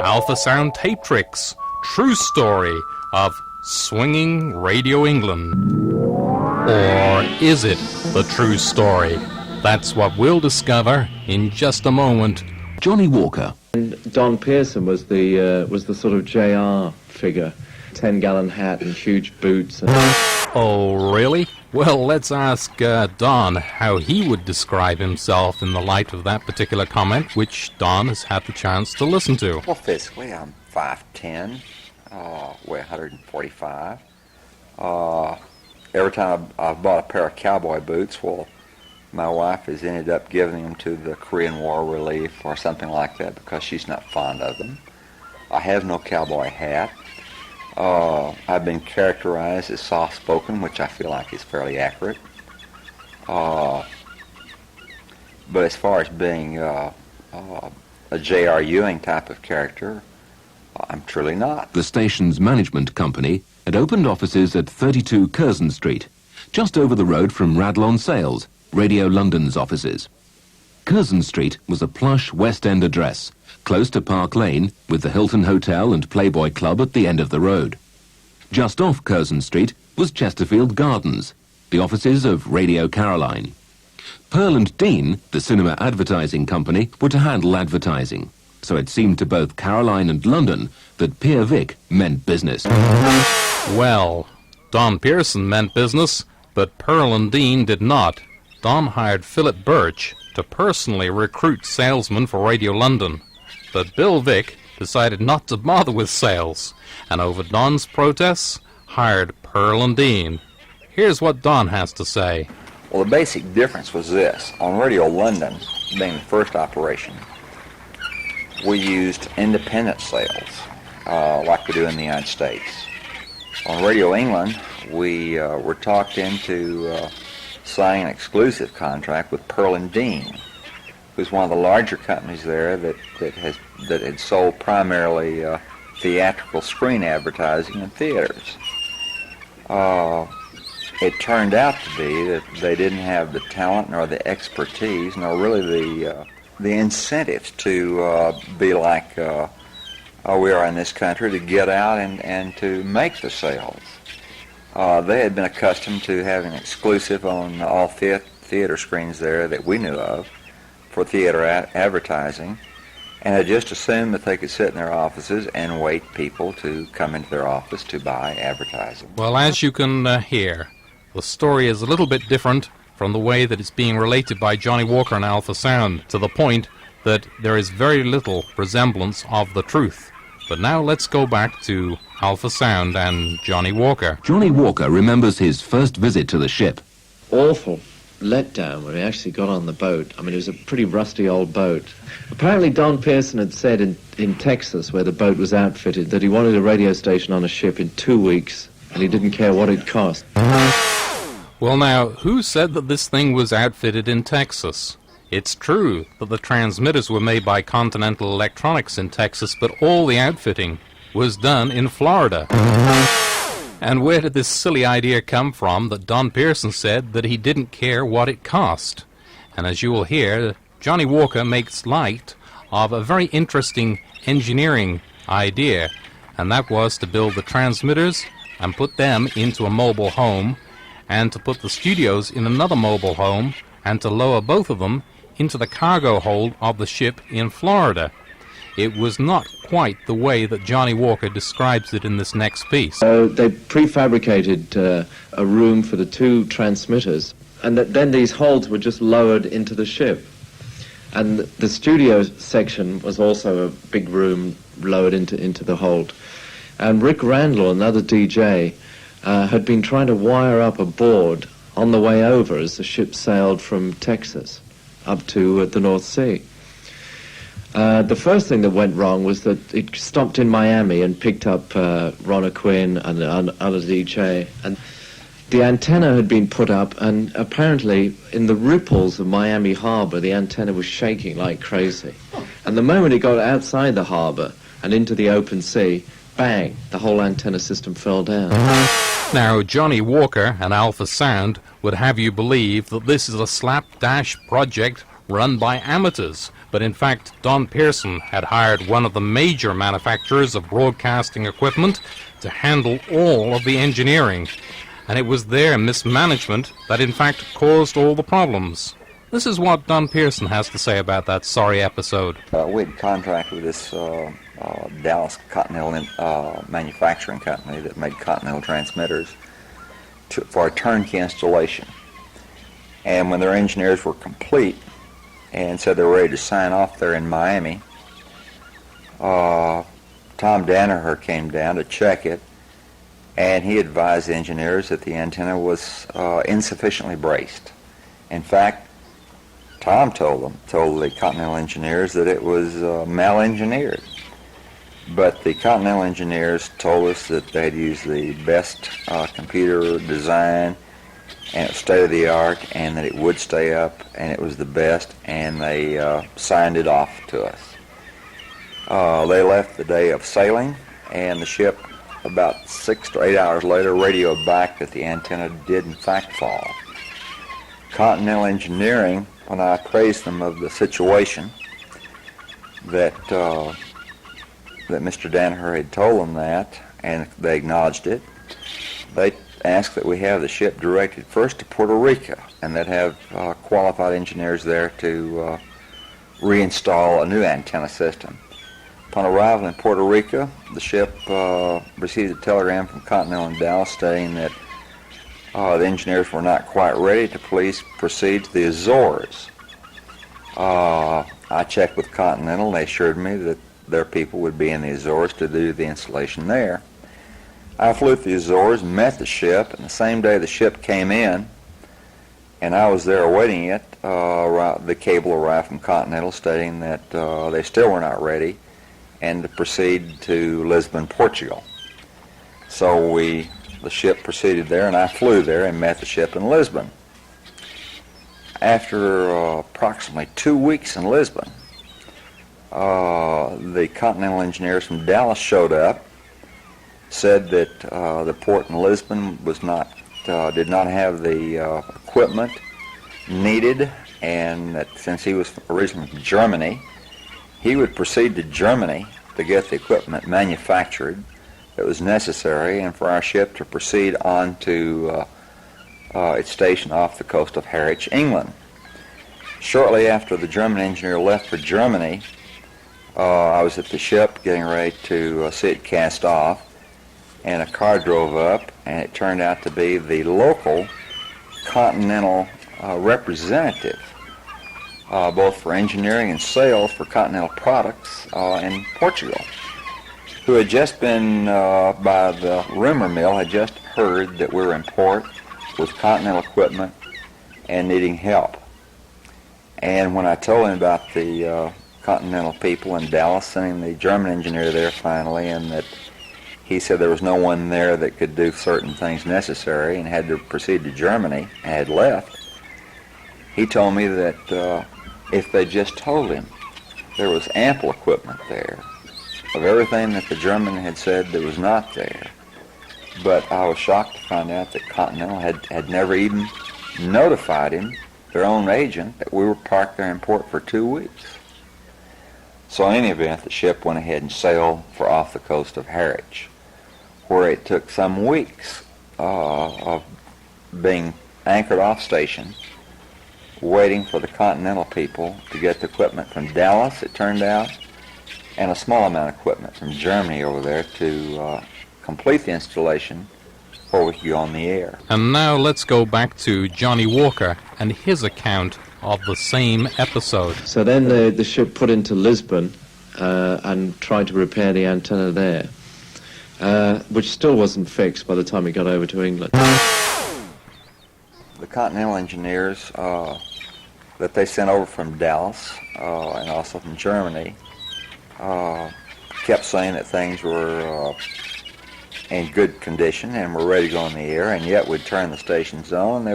Alpha Sound TAPETRIX, true story of swinging Radio England. Or is it the true story? That's what we'll discover in just a moment. Johnnie Walker. And Don Pearson was the sort of JR figure, 10-gallon hat and huge boots. Oh, really? Well, let's ask Don how he would describe himself in the light of that particular comment, which Don has had the chance to listen to. Well, physically, I'm 5'10", weigh 145. Every time I've bought a pair of cowboy boots, well, my wife has ended up giving them to the Korean War Relief or something like that because she's not fond of them. I have no cowboy hat. I've been characterized as soft-spoken, which I feel like is fairly accurate. But as far as being a J.R. Ewing type of character, I'm truly not. The station's management company had opened offices at 32 Curzon Street, just over the road from Radlon Sales, Radio London's offices. Curzon Street was a plush West End address, close to Park Lane, with the Hilton Hotel and Playboy Club at the end of the road. Just off Curzon Street was Chesterfield Gardens, the offices of Radio Caroline. Pearl and Dean, the cinema advertising company, were to handle advertising, so it seemed to both Caroline and London that Pier Vic meant business. Well, Don Pearson meant business, but Pearl and Dean did not. Don hired Philip Birch to personally recruit salesmen for Radio London. But Bill Vick decided not to bother with sales, and over Don's protests, hired Pearl and Dean. Here's what Don has to say. Well, the basic difference was this. On Radio London, being the first operation, we used independent sales, like we do in the United States. On Radio England, we were talked into signing an exclusive contract with Pearl and Dean, who's one of the larger companies there that had sold primarily theatrical screen advertising in theaters. It turned out to be that they didn't have the talent nor the expertise nor really the incentives to be like we are in this country, to get out and to make the sales. They had been accustomed to having exclusive on all theater screens there that we knew of for theater advertising, and had just assumed that they could sit in their offices and wait people to come into their office to buy advertising. Well, as you can hear, the story is a little bit different from the way that it's being related by Johnnie Walker and Alpha Sound, to the point that there is very little resemblance of the truth. But now let's go back to Alpha Sound and Johnnie Walker. Johnnie Walker remembers his first visit to the ship. Awful letdown when we actually got on the boat. I mean, it was a pretty rusty old boat. Apparently Don Pearson had said in Texas, where the boat was outfitted, that he wanted a radio station on a ship in 2 weeks, and he didn't care what it cost. Well, now, who said that this thing was outfitted in Texas? It's true that the transmitters were made by Continental Electronics in Texas, but all the outfitting was done in Florida. And where did this silly idea come from that Don Pearson said that he didn't care what it cost? And as you will hear, Johnnie Walker makes light of a very interesting engineering idea, and that was to build the transmitters and put them into a mobile home, and to put the studios in another mobile home, and to lower both of them into the cargo hold of the ship in Florida. It was not quite the way that Johnnie Walker describes it in this next piece. They prefabricated a room for the two transmitters, and then these holds were just lowered into the ship. And the studio section was also a big room lowered into the hold. And Rick Randall, another DJ, had been trying to wire up a board on the way over as the ship sailed from Texas up to the North Sea. The first thing that went wrong was that it stopped in Miami and picked up Ron O'Quinn and other DJ. And the antenna had been put up, and apparently in the ripples of Miami Harbor, the antenna was shaking like crazy. And the moment it got outside the harbor and into the open sea, bang, the whole antenna system fell down. Now, Johnnie Walker and Alpha Sound would have you believe that this is a slapdash project run by amateurs, But in fact, Don Pearson had hired one of the major manufacturers of broadcasting equipment to handle all of the engineering, and it was their mismanagement that in fact caused all the problems. This is what Don Pearson has to say about that sorry episode. We'd contracted with this Dallas Continental manufacturing company that made Continental transmitters for a turnkey installation. And when their engineers were complete and said they were ready to sign off there in Miami, Tom Danaher came down to check it, and he advised the engineers that the antenna was insufficiently braced. In fact, Tom told the Continental engineers that it was mal-engineered. But the Continental engineers told us that they'd used the best computer design, and it was state-of-the-art, and that it would stay up, and it was the best, and they signed it off to us. They left the day of sailing, and the ship, about 6 to 8 hours later, radioed back that the antenna did in fact fall. Continental Engineering, when I appraised them of the situation, that Mr. Danaher had told them that, and they acknowledged it, they asked that we have the ship directed first to Puerto Rico, and they'd have qualified engineers there to reinstall a new antenna system. Upon arrival in Puerto Rico, the ship received a telegram from Continental in Dallas stating that the engineers were not quite ready to please proceed to the Azores. I checked with Continental, and they assured me that their people would be in the Azores to do the installation there. I flew to the Azores, met the ship, and the same day the ship came in, and I was there awaiting it, the cable arrived from Continental stating that they still were not ready and to proceed to Lisbon, Portugal. So the ship proceeded there, and I flew there and met the ship in Lisbon. After approximately 2 weeks in Lisbon, the Continental engineers from Dallas showed up, said that the port in Lisbon did not have the equipment needed, and that since he was originally from Germany, he would proceed to Germany to get the equipment manufactured that was necessary, and for our ship to proceed on to its station off the coast of Harwich, England. Shortly after the German engineer left for Germany, I was at the ship getting ready to see it cast off, and a car drove up, and it turned out to be the local Continental representative, both for engineering and sales for Continental products in Portugal, who had just been, by the rumor mill, had just heard that we were in port with Continental equipment and needing help. And when I told him about the Continental people in Dallas sending the German engineer there finally, and that he said there was no one there that could do certain things necessary and had to proceed to Germany and had left, he told me that if they just told him there was ample equipment there of everything that the German had said that was not there. But I was shocked to find out that Continental had never even notified him, their own agent, that we were parked there in port for 2 weeks. So in any event, the ship went ahead and sailed for off the coast of Harwich, where it took some weeks of being anchored off station, waiting for the Continental people to get the equipment from Dallas, it turned out, and a small amount of equipment from Germany over there to complete the installation before we could go on the air. And now let's go back to Johnny Walker and his account of the same episode. So then the ship put into Lisbon and tried to repair the antenna there, which still wasn't fixed by the time it got over to England. The Continental engineers that they sent over from Dallas and also from Germany kept saying that things were in good condition and were ready to go on the air, and yet would turn the stations on. They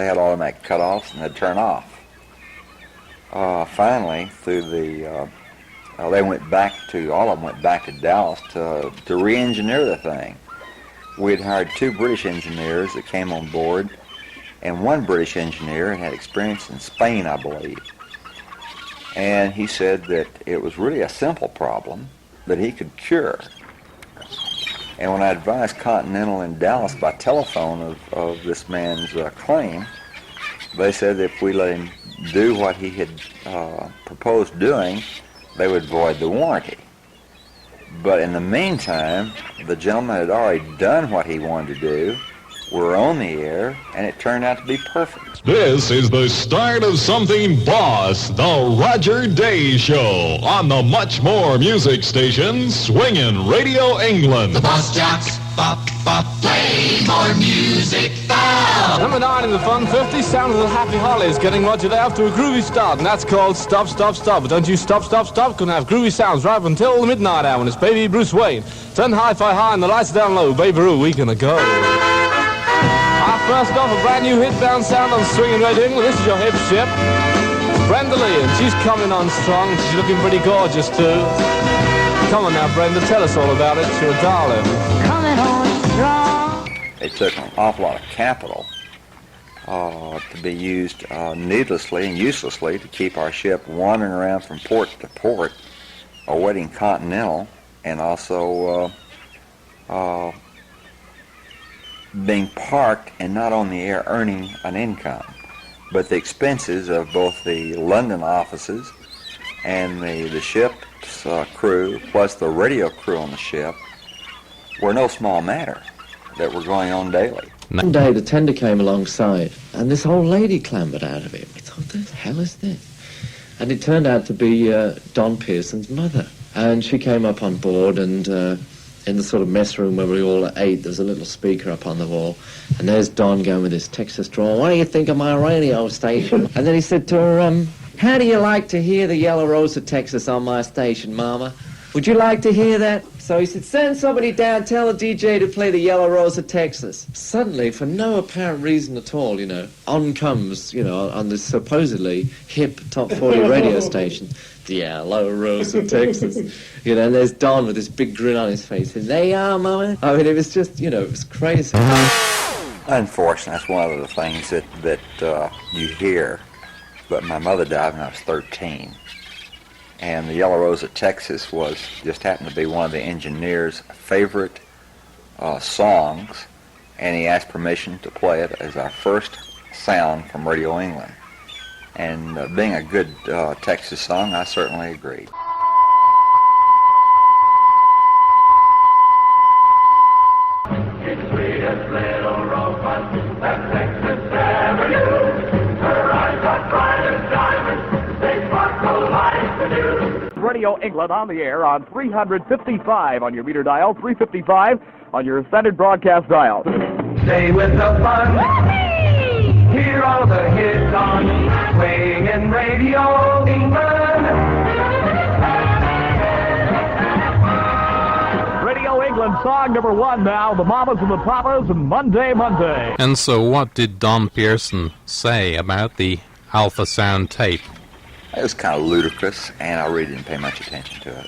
had automatic cutoffs and they'd turn off. Finally, through the all of them went back to Dallas to re-engineer the thing. We had hired 2 British engineers that came on board, and one British engineer had experience in Spain, I believe. And he said that it was really a simple problem that he could cure. And when I advised Continental in Dallas by telephone of this man's claim, they said that if we let him do what he had proposed doing, they would void the warranty. But in the meantime, the gentleman had already done what he wanted to do. We're on the air, and it turned out to be perfect. This is the start of something boss, the Roger Day Show, on the much more music station, Swingin' Radio England. The Boss Jocks, bop, bop, play more music, bop. Number 9 in the Fun 50, Sound of the Happy Hollies, getting Roger Day off to a groovy start, and that's called Stop, Stop, Stop. But don't you stop, stop, stop, gonna have groovy sounds right up until the midnight hour, and it's baby Bruce Wayne. Turn the hi-fi high and the lights down low, baby Roo, we gonna go. First off, a brand new hit-bound sound on Swingin' Radio England. This is your hip ship, Brenda Lee, and she's coming on strong. She's looking pretty gorgeous too. Come on now, Brenda, tell us all about it. You're a darling. Coming on strong. It took an awful lot of capital to be used needlessly and uselessly to keep our ship wandering around from port to port, awaiting Continental, and also being parked and not on the air earning an income. But the expenses of both the London offices and the ship's crew, plus the radio crew on the ship, were no small matter that were going on daily. One day the tender came alongside, and this old lady clambered out of it. We thought, what the hell is this? And it turned out to be Don Pearson's mother. And she came up on board, and in the sort of mess room where we all ate, there's a little speaker up on the wall, and there's Don going with his Texas drawl. What do you think of my radio station? And then he said to her, how do you like to hear the Yellow Rose of Texas on my station, Mama? Would you like to hear that? So he said, send somebody down, tell the DJ to play the Yellow Rose of Texas. Suddenly, for no apparent reason at all, on comes, on this supposedly hip top 40 radio station, the Yellow Rose of Texas. And there's Don with this big grin on his face. And there you are, Mama. I mean, it was just, it was crazy. Unfortunately, that's one of the things that you hear. But my mother died when I was 13. And the Yellow Rose of Texas just happened to be one of the engineer's favorite songs. And he asked permission to play it as our first sound from Radio England. And being a good Texas song, I certainly agreed. Radio England on the air on 355 on your meter dial, 355 on your standard broadcast dial. Stay with the fun. Hear all the hits on Swingin' Radio England. Radio England song number 1 now, the Mamas and the Papas and Monday, Monday. And so what did Don Pearson say about the Alpha Sound tape? It was kind of ludicrous, and I really didn't pay much attention to it.